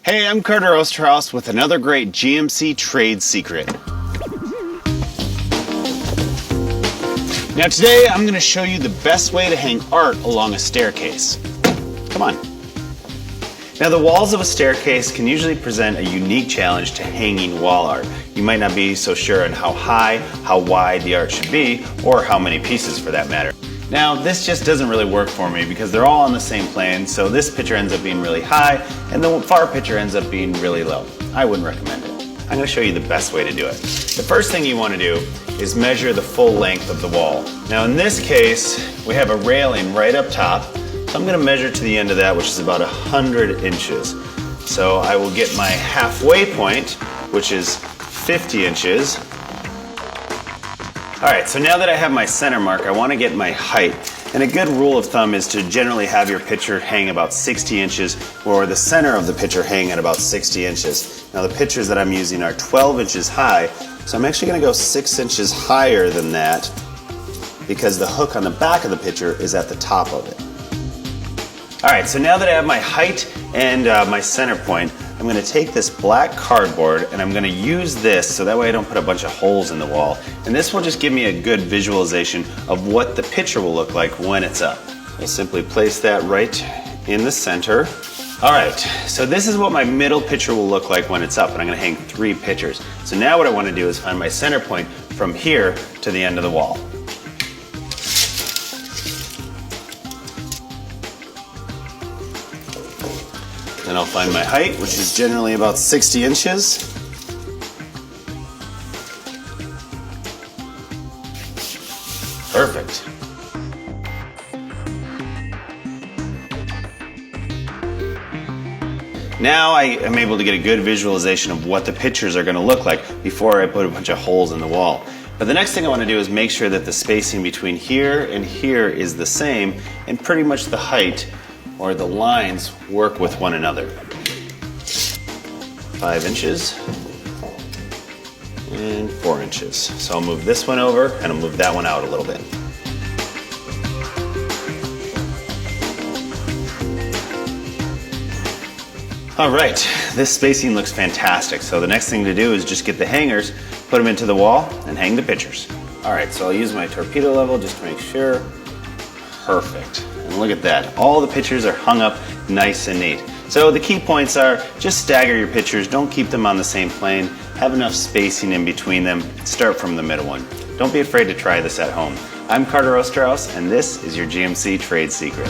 Hey, I'm Carter Osterhaus with another great GMC trade secret. Now today I'm going to show you the best way to hang art along a staircase. Come on. Now the walls of a staircase can usually present a unique challenge to hanging wall art. You might not be so sure on how high, how wide the art should be, or how many pieces for that matter. Now this just doesn't really work for me because they're all on the same plane, so this picture ends up being really high and the far picture ends up being really low. I wouldn't recommend it. I'm going to show you the best way to do it. The first thing you want to do is measure the full length of the wall. Now in this case, we have a railing right up top, so I'm going to measure to the end of that, which is about 100 inches. So I will get my halfway point, which is 50 inches. Alright, so now that I have my center mark, I want to get my height. And a good rule of thumb is to generally have your picture hang about 60 inches or the center of the picture hang at about 60 inches. Now the pictures that I'm using are 12 inches high, so I'm actually going to go 6 inches higher than that because the hook on the back of the picture is at the top of it. Alright, so now that I have my height and my center point, I'm going to take this black cardboard and I'm going to use this so that way I don't put a bunch of holes in the wall. And this will just give me a good visualization of what the picture will look like when it's up. I'll simply place that right in the center. Alright, so this is what my middle picture will look like when it's up, and I'm going to hang 3 pictures. So now what I want to do is find my center point from here to the end of the wall. Then I'll find my height, which is generally about 60 inches. Perfect. Now I am able to get a good visualization of what the pictures are going to look like before I put a bunch of holes in the wall. But the next thing I want to do is make sure that the spacing between here and here is the same, and pretty much the height or the lines work with one another. 5 inches and 4 inches. So I'll move this one over and I'll move that one out a little bit. All right, this spacing looks fantastic. So the next thing to do is just get the hangers, put them into the wall, and hang the pictures. All right, so I'll use my torpedo level just to make sure. Perfect. And look at that. All the pictures are hung up nice and neat. So the key points are just stagger your pictures. Don't keep them on the same plane. Have enough spacing in between them. Start from the middle one. Don't be afraid to try this at home. I'm Carter Osterhaus, and this is your GMC Trade Secret.